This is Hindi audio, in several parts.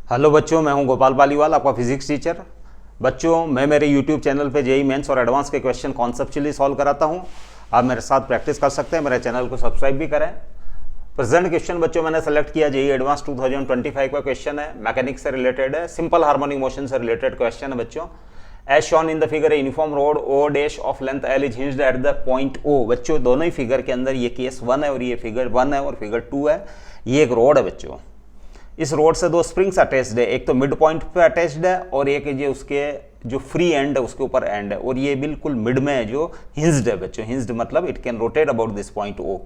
हेलो बच्चों, मैं हूं गोपाल पालीवाल, आपका फिजिक्स टीचर। बच्चों, मैं मेरे यूट्यूब चैनल पे जेईई मेंस और एडवांस के क्वेश्चन कॉन्सेप्चुअली सॉल्व कराता हूं। आप मेरे साथ प्रैक्टिस कर सकते हैं। मेरे चैनल को सब्सक्राइब भी करें। प्रेजेंट क्वेश्चन बच्चों मैंने सेलेक्ट किया जेईई एडवांस 2025 का क्वेश्चन है, मैकेनिक्स से रिलेटेड है, सिंपल हार्मोनिक मोशन से रिलेटेड क्वेश्चन है बच्चों। As shown in the figure, a uniform rod O dash of length L is hinged at the point O. बच्चों, दोनों ही फिगर के अंदर ये केस 1 है और ये फिगर 1 है और फिगर 2 है। ये एक रोड है बच्चों। इस रोड से दो स्प्रिंग्स अटैच्ड है, एक तो मिड पॉइंट पे अटैच्ड है और एक जो उसके जो फ्री एंड है उसके ऊपर एंड है, और ये बिल्कुल मिड में है जो हिंज्ड है बच्चों। हिंज्ड मतलब it can rotate about this point O.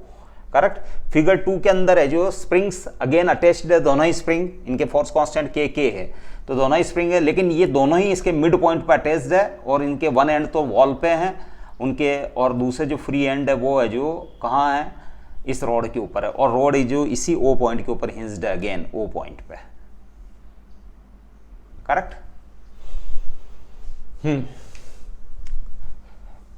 Correct. Figure 2 के अंदर है जो स्प्रिंग्स अगेन अटैच्ड है, दोनों ही स्प्रिंग, इनके फोर्स कांस्टेंट के है, तो दोनों ही स्प्रिंग है, लेकिन ये दोनों ही इसके मिड पॉइंट पे अटैच्ड है और इनके वन एंड तो वॉल पे हैं उनके, और दूसरे जो फ्री एंड है वो है जो कहाँ है, इस रोड के ऊपर है, और रोड जो इसी ओ पॉइंट के ऊपर हिंज्ड है, अगेन ओ पॉइंट पे। करेक्ट।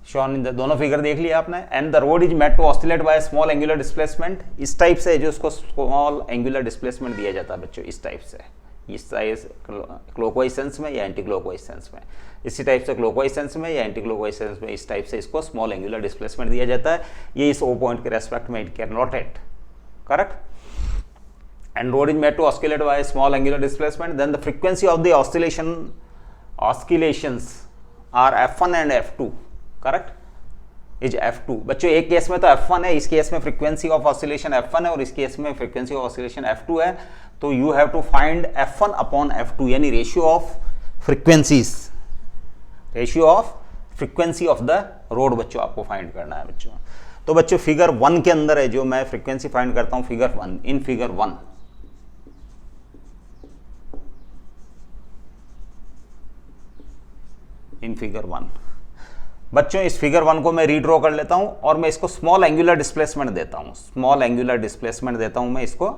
शॉन इन द, दोनों फिगर देख लिया आपने। And the rod is made to oscillate by small angular displacement. इस टाइप से जो उसको स्मॉल एंगुलर डिस्प्लेसमेंट दिया जाता है बच्चों, इस टाइप से, इस साइज क्लॉकवाइज सेंस में या एंटी क्लॉकवाइज सेंस में, इसी टाइप से क्लॉकवाइज सेंस में या एंटी क्लॉकवाइज सेंस में, इस टाइप से इसको स्मॉल एंगुलर डिस्प्लेसमेंट दिया जाता है। ये इस ओ पॉइंट के रेस्पेक्ट में it can rotate. Correct. And rod is made to oscillate by small angular displacement, then the frequency of the oscillations are F1 and F2। Correct. Is F2। बच्चों, एक केस में तो F1 है, इस केस में फ्रीक्वेंसी ऑफ ऑस्किलेशन F1 है और इस केस में फ्रीक्वेंसी ऑफ ऑस्किलेशन F2 है। तो you have to find F1 upon F2, यानी ratio of frequencies, ratio of frequency of the rod बच्चों आपको फाइंड करना है बच्चों। तो बच्चों, फिगर 1 के अंदर है जो मैं फ्रीक्वेंसी फाइंड करता हूं, figure 1। In figure 1 in figure 1 बच्चों, इस फिगर 1 को मैं रीड्रॉ कर लेता हूं और मैं इसको स्मॉल एंगुलर डिस्प्लेसमेंट देता हूं, स्मॉल एंगुलर डिस्प्लेसमेंट देता हूं मैं इसको।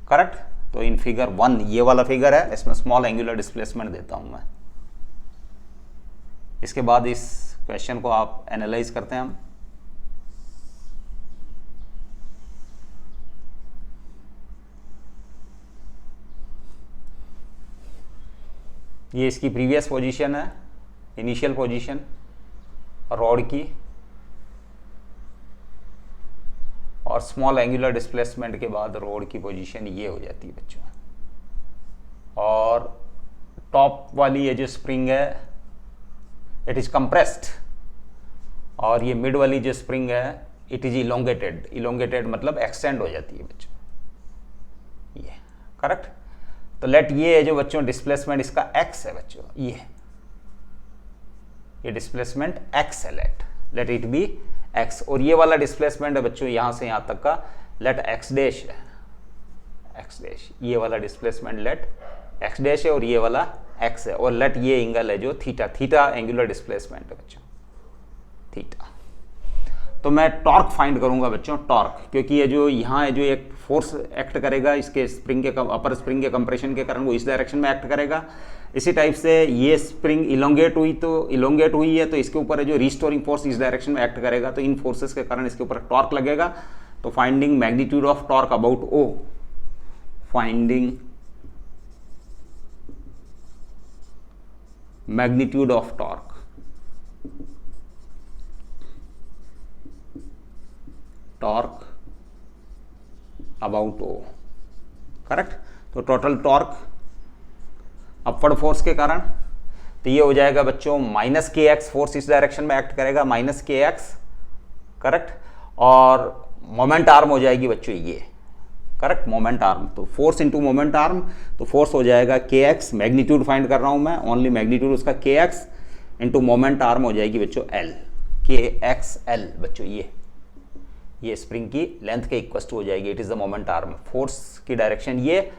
करेक्ट। तो इन फिगर 1, ये वाला फिगर है, इसमें स्मॉल एंगुलर डिस्प्लेसमेंट देता हूं मैं। इसके बाद इस क्वेश्चन को आप एनालाइज करते हैं हम। ये इसकी प्रीवियस पोजीशन है, इनिशियल पोजीशन रॉड की, और स्मॉल एंगुलर डिस्प्लेसमेंट के बाद रोड की पोजीशन ये हो जाती है बच्चों। और टॉप वाली ये जो स्प्रिंग है इट इज कंप्रेस्ड, और ये मिड वाली जो स्प्रिंग है इट इज इलोंगेटेड। इलोंगेटेड मतलब एक्सटेंड हो जाती है बच्चों ये। करेक्ट। तो लेट ये है जो बच्चों डिस्प्लेसमेंट इसका x है बच्चों, ये डिस्प्लेसमेंट x है, लेट इट बी x। और ये वाला डिस्प्लेसमेंट है बच्चों यहां से यहां तक का, लेट x डैश है, x डैश। ये वाला डिस्प्लेसमेंट लेट x डैश है और ये वाला x है, और लेट ये एंगल है जो थीटा, थीटा एंगुलर डिस्प्लेसमेंट है बच्चों, थीटा। तो मैं टॉर्क फाइंड करूंगा बच्चों, टॉर्क, क्योंकि ये जो यहाँ है जो एक फोर्स एक्ट करेगा इसके स्प्रिंग के अपर स्प्रिंग के कंप्रेशन के कारण, वो इस डायरेक्शन में एक्ट करेगा। इसी टाइप से ये स्प्रिंग इलोंगेट हुई, तो इलोंगेट हुई है तो इसके ऊपर है जो रिस्टोरिंग फोर्स इस डायरेक्शन में एक्ट करेगा, तो इन फोर्सेस के कारण इसके ऊपर टॉर्क लगेगा। तो finding magnitude of torque about O, finding magnitude of torque about O. Correct. तो टोटल टॉर्क अपवर्ड फोर्स के कारण, तो ये हो जाएगा बच्चों माइनस के एक्स, फोर्स इस डायरेक्शन में एक्ट करेगा, माइनस के एक्स। करेक्ट। और मोमेंट आर्म हो जाएगी बच्चों ये। करेक्ट। मोमेंट आर्म, तो फोर्स इंटू मोमेंट आर्म, तो फोर्स हो जाएगा के एक्स, मैग्नीट्यूड फाइंड कर रहा हूं मैं, ओनली मैग्नीट्यूड उसका के एक्स, इंटू मोमेंट आर्म हो जाएगी बच्चों एल, के एक्स एल बच्चों। ये स्प्रिंग की लेंथ के इक्वल टू हो जाएगी, it is the moment arm. Force की डायरेक्शन ये,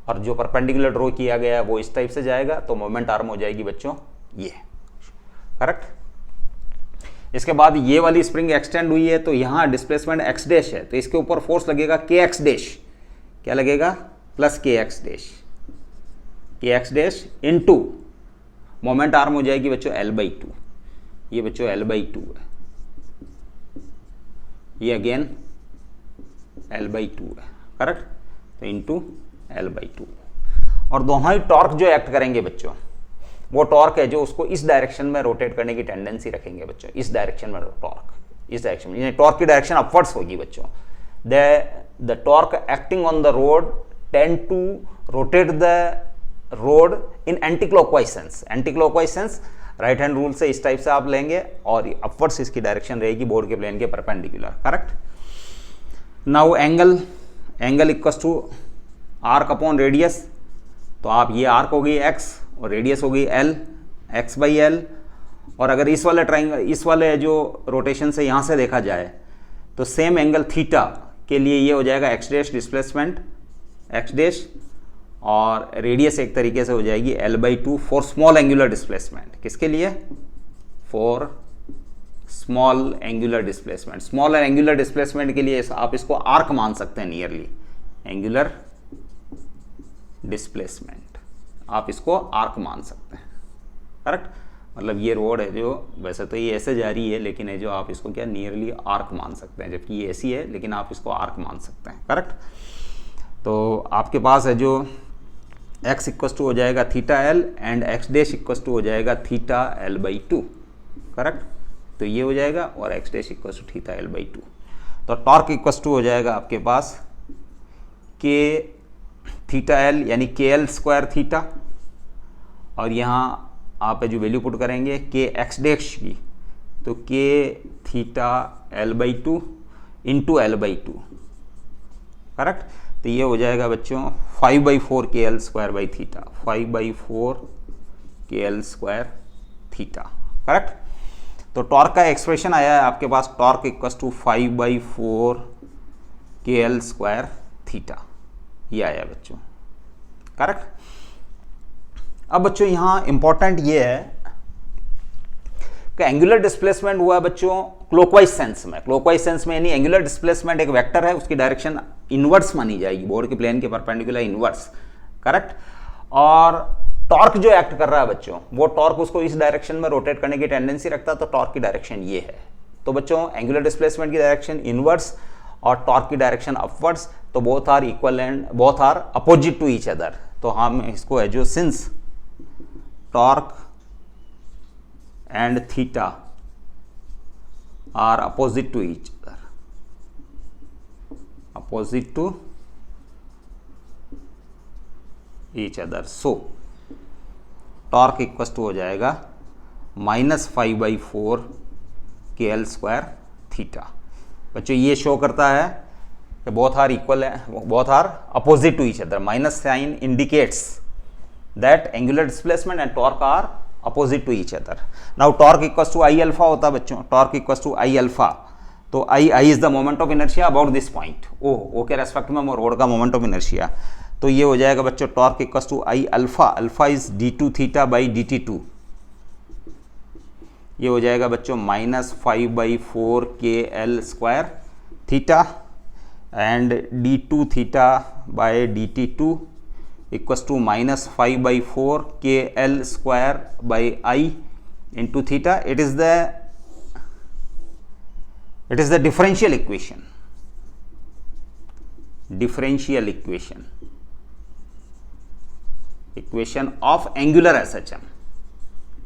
और जो परपेंडिकुलर ड्रॉ किया गया है वो इस टाइप से जाएगा, तो मोमेंट आर्म हो जाएगी बच्चों ये। करेक्ट। इसके बाद ये वाली स्प्रिंग एक्सटेंड हुई है, तो यहां डिस्प्लेसमेंट एक्स डैश है, तो इसके ऊपर फोर्स लगेगा के एक्स डैश, क्या लगेगा, प्लस के एक्स डैश, के x dash into moment arm हो जाएगी बच्चों L/2। ये बच्चों L/2 है, ये अगेन L/2 है। करेक्ट। तो इंटू L/2, और दोनों ही टॉर्क जो एक्ट करेंगे बच्चों, वो टॉर्क है जो उसको इस डायरेक्शन में रोटेट करने की टेंडेंसी रखेंगे बच्चों, इस डायरेक्शन में टॉर्क, इस डायरेक्शन में, टॉर्क की डायरेक्शन अपवर्ड्स होगी बच्चों। The torque acting on the rod tend to rotate the rod in anti clockwise sense. Anti clockwise sense right hand rule से इस टाइप से आप लेंगे और अपवर्ड्स इसकी डायरेक्शन रहेगी बोर्ड के प्लेन के perpendicular, correct. Now angle equals to arc upon radius, तो आप ये आर्क हो गई x और रेडियस हो गई l, x/l। और अगर इस वाले ट्राइंगल, इस वाले जो रोटेशन से यहाँ से देखा जाए तो सेम एंगल थीटा के लिए ये हो जाएगा x dash displacement x dash, और रेडियस एक तरीके से हो जाएगी l/2 for small angular displacement. किसके लिए? For small angular displacement. Small angular displacement के लिए आप इसको आर्क मान सकते हैं, नियरली एंगुलर डिस्प्लेसमेंट आप इसको आर्क मान सकते हैं, करेक्ट। मतलब ये रोड है जो, वैसे तो ये ऐसे जा रही है, लेकिन है जो आप इसको क्या नियरली आर्क मान सकते हैं, जबकि ये ऐसी है लेकिन आप इसको आर्क मान सकते हैं, करेक्ट। तो आपके पास है जो x इक्वस टू हो जाएगा theta l and x dash equals to हो जाएगा थीटा l/2, करेक्ट। तो ये हो जाएगा और x dash equals to theta l/2। तो टॉर्क इक्वस टू हो जाएगा आपके पास k थीटा l यानी KL² थीटा, और यहाँ आप जो वैल्यू पुट करेंगे k x डैश की, तो k theta l/2 into l/2, correct. तो ये हो जाएगा बच्चों 5/4 KL² थीटा, 5/4 KL² थीटा, करेक्ट। तो टॉर्क का एक्सप्रेशन आया है आपके पास, टॉर्क इक्वस टू 5/4 KL² थीटा, ये आया बच्चों, करेक्ट। अब बच्चों यहाँ इंपॉर्टेंट ये है कि एंगुलर डिस्प्लेसमेंट हुआ है बच्चों क्लॉकवाइज सेंस में। क्लॉकवाइज सेंस में यानी एंगुलर डिस्प्लेसमेंट एक वेक्टर है, उसकी डायरेक्शन इनवर्स मानी जाएगी, बोर्ड के प्लेन के परपेंडिकुलर इनवर्स, करेक्ट। और टॉर्क जो एक्ट कर रहा है बच्चों, वो टॉर्क उसको इस डायरेक्शन में रोटेट करने की टेंडेंसी रखता है, तो टॉर्क की डायरेक्शन ये है। तो बच्चों एंगुलर डिस्प्लेसमेंट की डायरेक्शन इनवर्स और टॉर्क की डायरेक्शन अपवर्ड्स, तो both are equal and both are opposite to each other. तो हम इसको है जो since torque and theta are opposite to each other, opposite to each other, so torque equals to हो जाएगा -5/4 KL² थीटा। बच्चों ये शो करता है कि बोथ आर इक्वल है, both are opposite to each other. Minus sign indicates that angular displacement and torque are opposite to each other. Now torque equals to I alpha होता है बच्चों, torque equals to I alpha, तो I is the moment of inertia about this point, O के रेस्पेक्ट में रोड का मोमेंट ऑफ इनर्शिया। तो ये हो जाएगा बच्चों torque equals to I alpha, alpha is d2 theta by dt2, ये हो जाएगा बच्चों -5/4 KL² theta and d2 theta by dt2 equals to -5/4 KL² by I into theta. It is the differential equation, differential equation of angular SHM,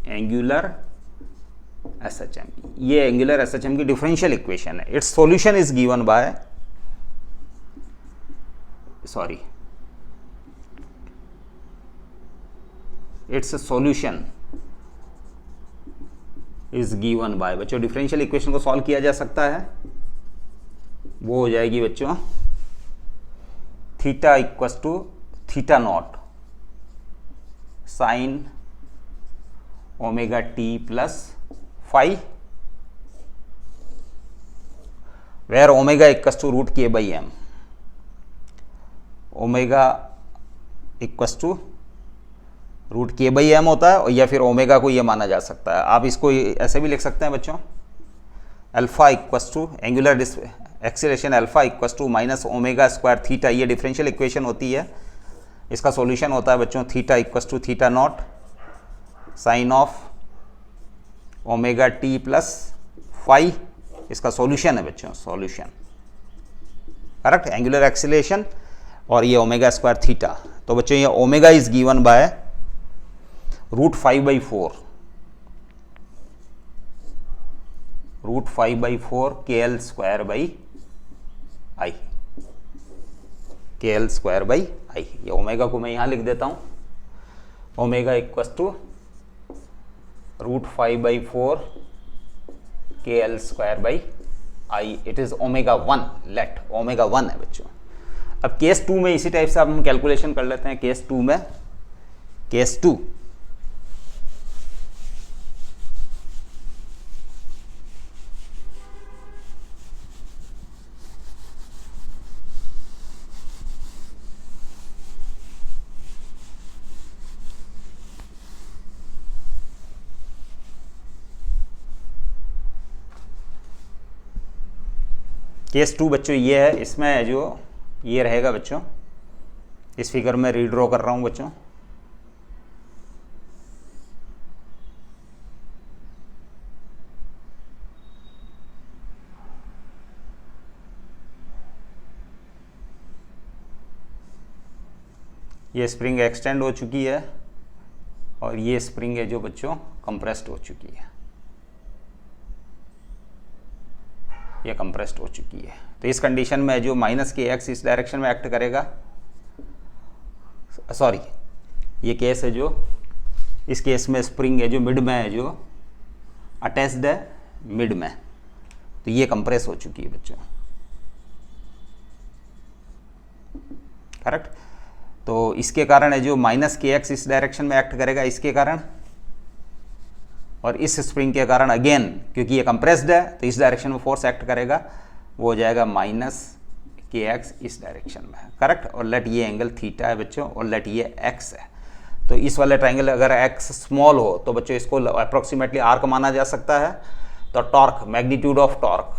angular SHM, ये एंगुलर SHM की डिफरेंशियल इक्वेशन है। Its solution is given by, sorry, its solution is given by, बच्चों डिफरेंशियल इक्वेशन को सॉल्व किया जा सकता है, वो हो जाएगी बच्चों theta equals to theta naught sine omega t plus phi, where omega equals to √k/m, omega equals to √k/m होता है, या फिर ओमेगा को ये माना जा सकता है। आप इसको ऐसे भी लिख सकते हैं बच्चों, alpha equals to angular acceleration alpha equals to -ω² theta, ये डिफरेंशियल इक्वेशन होती है। इसका सॉल्यूशन होता है बच्चों theta equals to theta naught sine of omega t plus phi, इसका सॉल्यूशन है बच्चों, सॉल्यूशन, करेक्ट, एंगुलर एक्सीलरेशन और ये ω² थीटा। तो बच्चों ये omega is given by √5/4 √5/4 KL square by I, KL square by I. ये ओमेगा को मैं यहां लिख देता हूं, omega equals to √5/4 KL square by I. It is omega 1, let omega 1 है बच्चों। अब केस 2 में इसी टाइप से आप हम कैलकुलेशन कर लेते हैं। केस 2 में, केस 2 केस 2 बच्चों ये है, इसमें जो ये रहेगा बच्चों, इस फिगर में रीड्रॉ कर रहा हूं बच्चों। ये स्प्रिंग एक्सटेंड हो चुकी है और ये स्प्रिंग है जो बच्चों कंप्रेस्ड हो चुकी है, ये कंप्रेस्ड हो चुकी है। तो इस कंडीशन में जो -kx इस डायरेक्शन में एक्ट करेगा, सॉरी ये केस है जो, इस केस में स्प्रिंग है जो मिड में है, जो अटैच्ड है मिड में, तो ये कंप्रेस हो चुकी है बच्चों, करेक्ट। तो इसके कारण है जो -kx इस डायरेक्शन में एक्ट करेगा, इसके कारण, और इस स्प्रिंग के कारण अगेन क्योंकि ये कंप्रेस्ड है तो इस डायरेक्शन में फोर्स एक्ट करेगा, वो हो जाएगा -kx इस डायरेक्शन में, करेक्ट। और लेट ये एंगल थीटा है बच्चों, और लेट ये x है। तो इस वाले ट्राइंगल अगर x स्मॉल हो तो बच्चों इसको अप्रोक्सीमेटली आर्क माना जा सकता है। तो torque, magnitude of torque,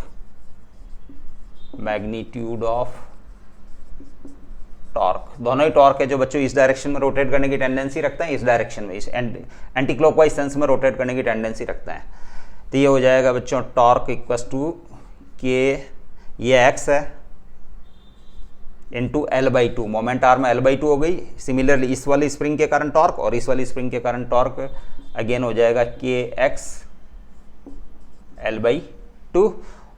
magnitude of torque, दोनों ही टॉर्क है जो बच्चों इस डायरेक्शन में रोटेट करने की टेंडेंसी रखते हैं, इस डायरेक्शन में, इस एंटी क्लॉकवाइज सेंस में रोटेट करने की टेंडेंसी रखते हैं। तो ये हो जाएगा बच्चों टॉर्क इक्वल्स टू के, ये x है into L/2, moment arm L/2 हो गई। सिमिलरली इस वाली स्प्रिंग के कारण टॉर्क और इस वाली स्प्रिंग के कारण टॉर्क अगेन हो जाएगा kx L/2,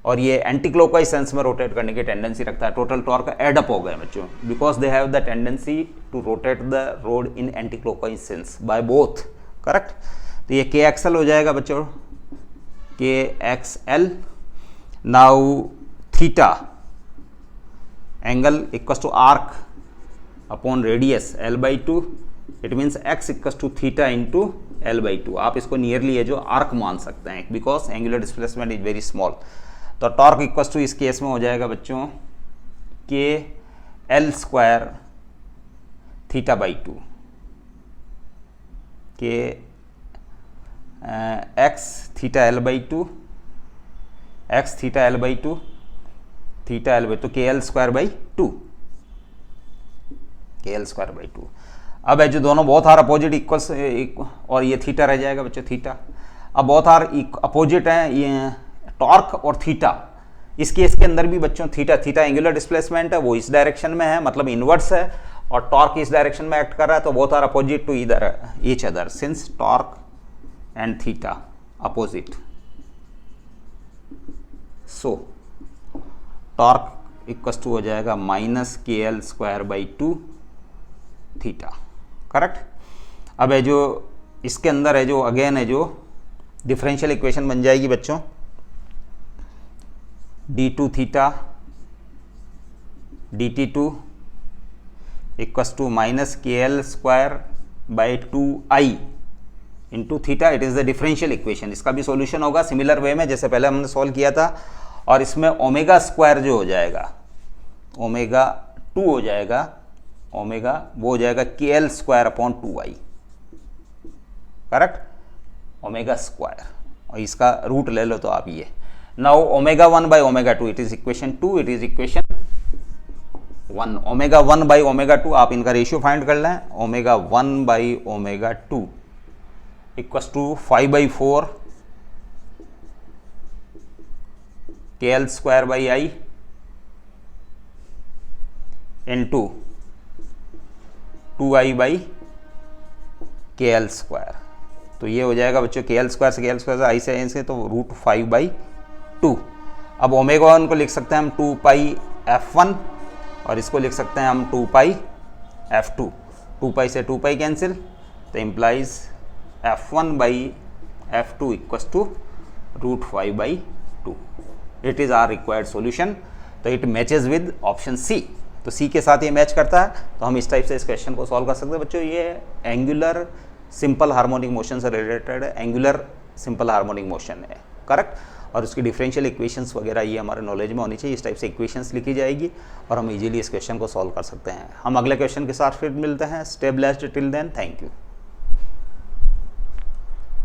और ये एंटी क्लॉकवाइज सेंस में रोटेट करने की टेंडेंसी रखता है। टोटल टॉर्क एडअप हो गए बच्चों, because they have the tendency to rotate the rod in anti clockwise sense by both, correct. तो ये kxl हो जाएगा बच्चों, kxl। Now theta angle equals to arc upon radius L/2, it means x equals to theta into L/2। आप इसको नियरली है जो आर्क मान सकते हैं, because angular displacement is very small. तो टॉर्क इक्वल्स टू इस केस में हो जाएगा बच्चों KL स्क्वायर θ/2, के x theta L/2, x theta L/2, theta L/2, KL square by 2, KL square by 2। अब है जो दोनों बोथ आर अपोजिट इक्वल्स, और ये थीटा रह जाएगा बच्चों, थीटा। अब बोथ आर अपोजिट हैं ये टॉर्क और थीटा। इस केस के अंदर भी बच्चों थीटा, थीटा एंगुलर डिस्प्लेसमेंट है, वो इस डायरेक्शन में है, मतलब इनवर्स है, और टॉर्क इस डायरेक्शन में एक्ट कर रहा है। तो both are opposite to each other, since torque and theta opposite, so torque equals to हो जाएगा -KL square by 2 theta, correct. अब है जो इसके अंदर है जो अगेन है जो डिफरेंशियल इक्वेशन बन जाएगी बच्चों, d2 theta dt2 equals to -KL square by 2i into theta. It is the differential equation. इसका भी सॉल्यूशन होगा सिमिलर वे में जैसे पहले हमने सॉल्व किया था, और इसमें ओमेगा स्क्वायर जो हो जाएगा, ओमेगा 2 हो जाएगा, ओमेगा वो हो जाएगा KL square upon 2i, correct, omega square. और इसका रूट ले लो तो आप ये, now omega 1 by omega 2, it is equation 2, it is equation 1। Omega 1 by omega 2, आप इनका रेशियो फाइंड कर लें, omega 1 by omega 2 equals to 5/4 KL square by I into 2i by K L square. तो ये हो जाएगा बच्चों के एल स्क्वायर से आई से आई से, तो √5/2। अब ओमेगा 1 को लिख सकते हैं हम 2πf1 और इसको लिख सकते हैं हम 2πf2। 2π से 2π कैंसिल, तो implies f1/f2 equals to √5/2। It is our required solution. तो it matches with option C. तो सी के साथ ये मैच करता है, तो हम इस टाइप से इस क्वेश्चन को सॉल्व कर सकते हैं बच्चों। ये एंगुलर सिंपल हार्मोनिक मोशन से related angular simple harmonic motion है, करेक्ट। और उसकी डिफरेंशियल इक्वेशंस वगैरह ये हमारे नॉलेज में होनी चाहिए। इस टाइप से इक्वेशंस लिखी जाएगी और हम इजीली इस क्वेश्चन को सॉल्व कर सकते हैं। हम अगले क्वेश्चन के साथ फिर मिलते हैं। Stay blessed till then, thank you.